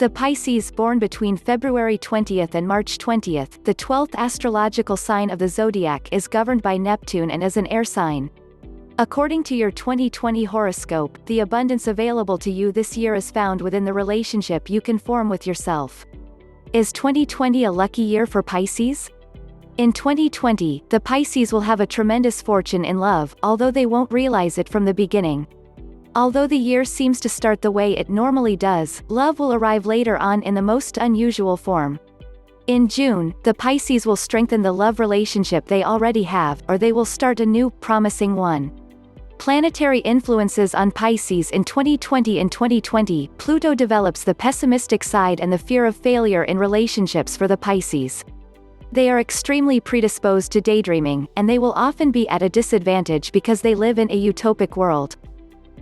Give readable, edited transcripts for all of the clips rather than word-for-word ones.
The Pisces born between February 20th and March 20th, the 12th astrological sign of the zodiac, is governed by Neptune and is an air sign. According to your 2020 horoscope, the abundance available to you this year is found within the relationship you can form with yourself. Is 2020 a lucky year for Pisces? In 2020, the Pisces will have a tremendous fortune in love, although they won't realize it from the beginning. Although the year seems to start the way it normally does, love will arrive later on in the most unusual form. In June, the Pisces will strengthen the love relationship they already have, or they will start a new, promising one. Planetary influences on Pisces in 2020. In 2020, Pluto develops the pessimistic side and the fear of failure in relationships for the Pisces. They are extremely predisposed to daydreaming, and they will often be at a disadvantage because they live in a utopic world.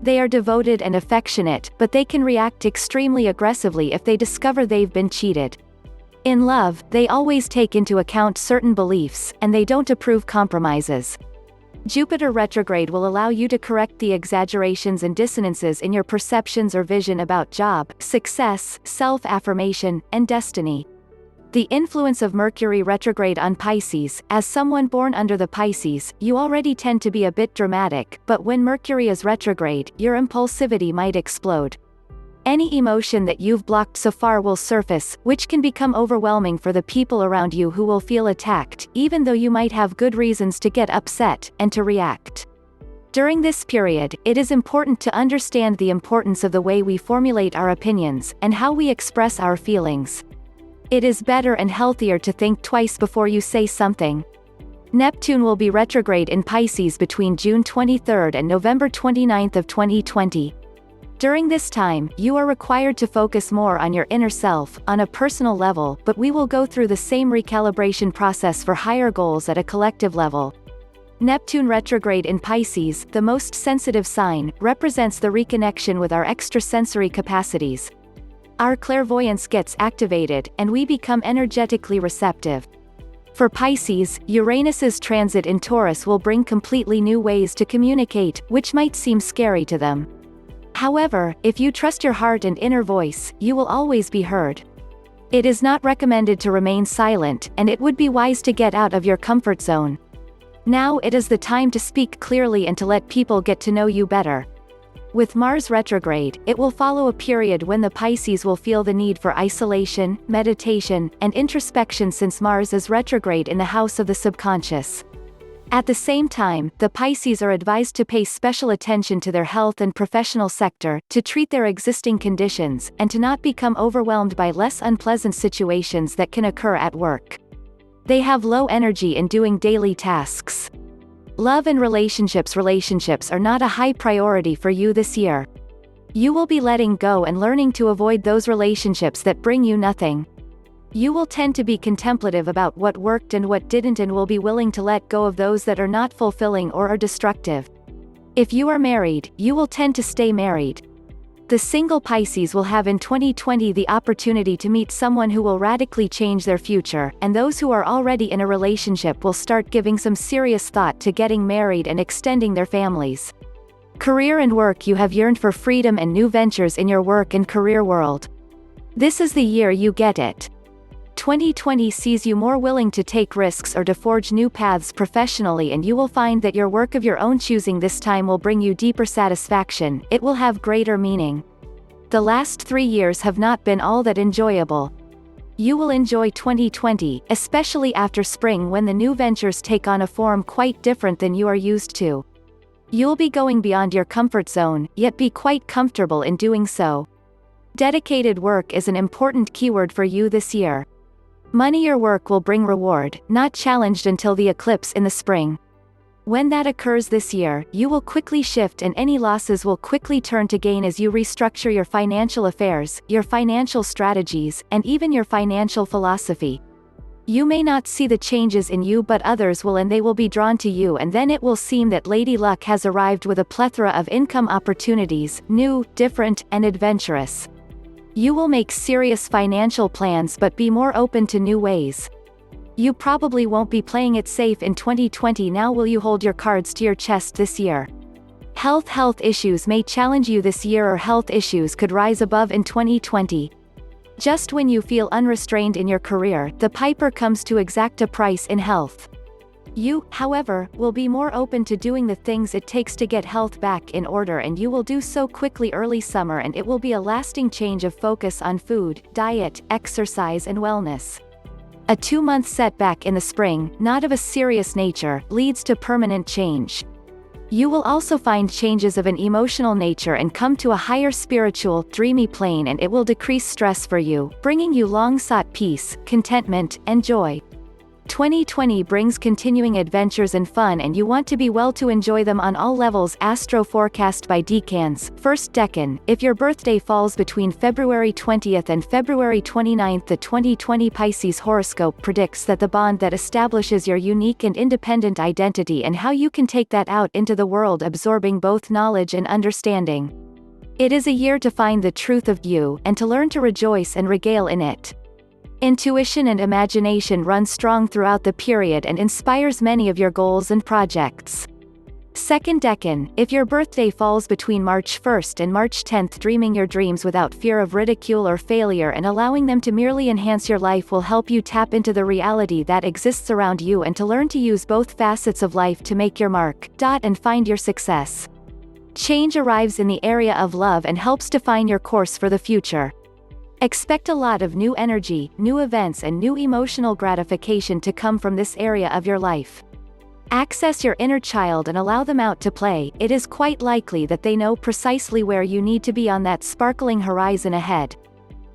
They are devoted and affectionate, but they can react extremely aggressively if they discover they've been cheated. In love, they always take into account certain beliefs, and they don't approve compromises. Jupiter retrograde will allow you to correct the exaggerations and dissonances in your perceptions or vision about job, success, self-affirmation, and destiny. The influence of Mercury retrograde on Pisces. As someone born under the Pisces, you already tend to be a bit dramatic, but when Mercury is retrograde, your impulsivity might explode. Any emotion that you've blocked so far will surface, which can become overwhelming for the people around you who will feel attacked, even though you might have good reasons to get upset, and to react. During this period, it is important to understand the importance of the way we formulate our opinions, and how we express our feelings. It is better and healthier to think twice before you say something. Neptune will be retrograde in Pisces between June 23rd and November 29th of 2020. During this time, you are required to focus more on your inner self, on a personal level, but we will go through the same recalibration process for higher goals at a collective level. Neptune retrograde in Pisces, the most sensitive sign, represents the reconnection with our extrasensory capacities. Our clairvoyance gets activated, and we become energetically receptive. For Pisces, Uranus's transit in Taurus will bring completely new ways to communicate, which might seem scary to them. However, if you trust your heart and inner voice, you will always be heard. It is not recommended to remain silent, and it would be wise to get out of your comfort zone. Now it is the time to speak clearly and to let people get to know you better. With Mars retrograde, it will follow a period when the Pisces will feel the need for isolation, meditation, and introspection since Mars is retrograde in the house of the subconscious. At the same time, the Pisces are advised to pay special attention to their health and professional sector, to treat their existing conditions, and to not become overwhelmed by less unpleasant situations that can occur at work. They have low energy in doing daily tasks. Love and relationships are not a high priority for you this year. You will be letting go and learning to avoid those relationships that bring you nothing. You will tend to be contemplative about what worked and what didn't, and will be willing to let go of those that are not fulfilling or are destructive. If you are married, you will tend to stay married. The single Pisces will have in 2020 the opportunity to meet someone who will radically change their future, and those who are already in a relationship will start giving some serious thought to getting married and extending their families. Career and work. You have yearned for freedom and new ventures in your work and career world. This is the year you get it. 2020 sees you more willing to take risks or to forge new paths professionally, and you will find that your work of your own choosing this time will bring you deeper satisfaction. It will have greater meaning. The last 3 years have not been all that enjoyable. You will enjoy 2020, especially after spring when the new ventures take on a form quite different than you are used to. You'll be going beyond your comfort zone, yet be quite comfortable in doing so. Dedicated work is an important keyword for you this year. Money. Your work will bring reward, not challenged until the eclipse in the spring. When that occurs this year, you will quickly shift, and any losses will quickly turn to gain as you restructure your financial affairs, your financial strategies, and even your financial philosophy. You may not see the changes in you, but others will, and they will be drawn to you, and then it will seem that Lady Luck has arrived with a plethora of income opportunities, new, different, and adventurous. You will make serious financial plans but be more open to new ways. You probably won't be playing it safe in 2020 now. Will you hold your cards to your chest this year? Health issues may challenge you this year, or health issues could rise above in 2020. Just when you feel unrestrained in your career, the piper comes to exact a price in health. You, however, will be more open to doing the things it takes to get health back in order, and you will do so quickly early summer, and it will be a lasting change of focus on food, diet, exercise and wellness. A 2-month setback in the spring, not of a serious nature, leads to permanent change. You will also find changes of an emotional nature and come to a higher spiritual, dreamy plane, and it will decrease stress for you, bringing you long-sought peace, contentment, and joy. 2020 brings continuing adventures and fun, and you want to be well to enjoy them on all levels. Astro forecast by Decans. First decan, if your birthday falls between February 20th and February 29th, the 2020 Pisces horoscope predicts that the bond that establishes your unique and independent identity and how you can take that out into the world, absorbing both knowledge and understanding. It is a year to find the truth of you, and to learn to rejoice and regale in it. Intuition and imagination run strong throughout the period and inspires many of your goals and projects. Second decan, if your birthday falls between March 1st and March 10th, dreaming your dreams without fear of ridicule or failure and allowing them to merely enhance your life will help you tap into the reality that exists around you and to learn to use both facets of life to make your mark, and find your success. Change arrives in the area of love and helps define your course for the future. Expect a lot of new energy, new events and new emotional gratification to come from this area of your life. Access your inner child and allow them out to play. It is quite likely that they know precisely where you need to be on that sparkling horizon ahead.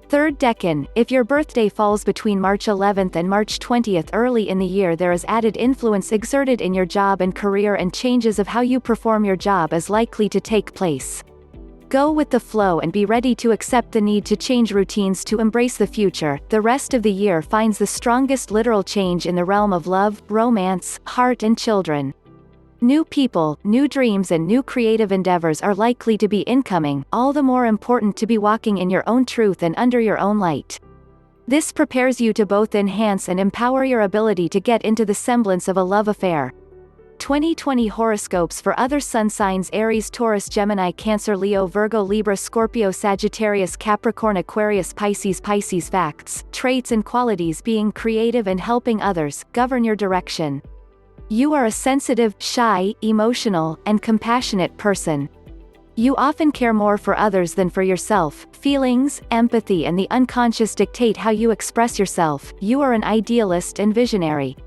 Third decan, if your birthday falls between March 11th and March 20th, early in the year there is added influence exerted in your job and career, and changes of how you perform your job is likely to take place. Go with the flow and be ready to accept the need to change routines to embrace the future. The rest of the year finds the strongest literal change in the realm of love, romance, heart and children. New people, new dreams and new creative endeavors are likely to be incoming, all the more important to be walking in your own truth and under your own light. This prepares you to both enhance and empower your ability to get into the semblance of a love affair. 2020 horoscopes for other sun signs: Aries, Taurus, Gemini, Cancer, Leo, Virgo, Libra, Scorpio, Sagittarius, Capricorn, Aquarius, Pisces. Pisces facts, traits and qualities: being creative and helping others, govern your direction. You are a sensitive, shy, emotional, and compassionate person. You often care more for others than for yourself. Feelings, empathy and the unconscious dictate how you express yourself. You are an idealist and visionary.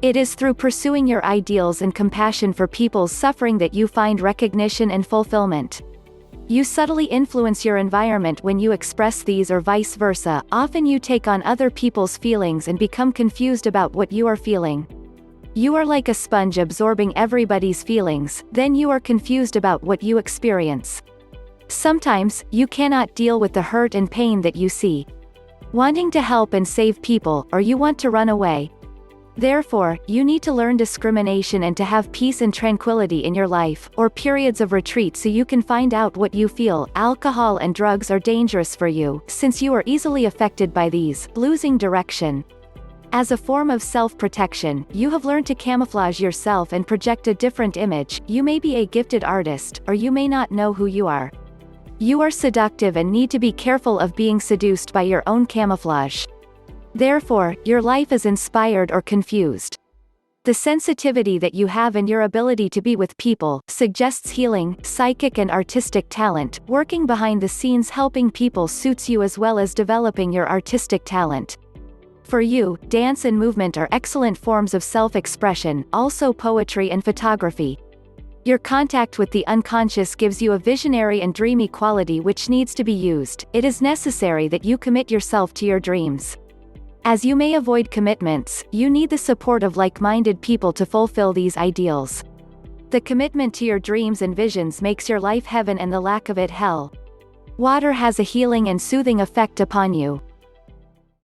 It is through pursuing your ideals and compassion for people's suffering that you find recognition and fulfillment. You subtly influence your environment when you express these, or vice versa. Often you take on other people's feelings and become confused about what you are feeling. You are like a sponge absorbing everybody's feelings, then you are confused about what you experience. Sometimes, you cannot deal with the hurt and pain that you see. Wanting to help and save people, or you want to run away. Therefore, you need to learn discrimination and to have peace and tranquility in your life, or periods of retreat so you can find out what you feel. Alcohol and drugs are dangerous for you, since you are easily affected by these, losing direction. As a form of self-protection, you have learned to camouflage yourself and project a different image. You may be a gifted artist, or you may not know who you are. You are seductive and need to be careful of being seduced by your own camouflage. Therefore, your life is inspired or confused. The sensitivity that you have and your ability to be with people suggests healing, psychic and artistic talent. Working behind the scenes helping people suits you as well as developing your artistic talent. For you, dance and movement are excellent forms of self-expression, also poetry and photography. Your contact with the unconscious gives you a visionary and dreamy quality which needs to be used. It is necessary that you commit yourself to your dreams. As you may avoid commitments, you need the support of like-minded people to fulfill these ideals. The commitment to your dreams and visions makes your life heaven and the lack of it hell. Water has a healing and soothing effect upon you.